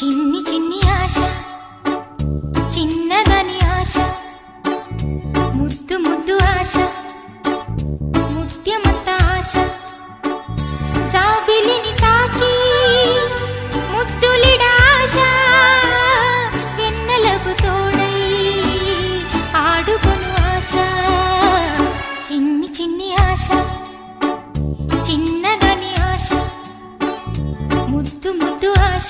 చిన్ని చిన్ని ఆశ చిన్నదని ఆశ ముద్దు ముద్దు ఆశ ముత్యమంత ఆశ జాబిలిని తాకి ముద్దులిడ ఆశ వెన్నెలకు తోడై ఆడుకొను ఆశ చిన్ని చిన్ని ఆశ చిన్నదని ఆశ ముద్దు ముద్దు ఆశ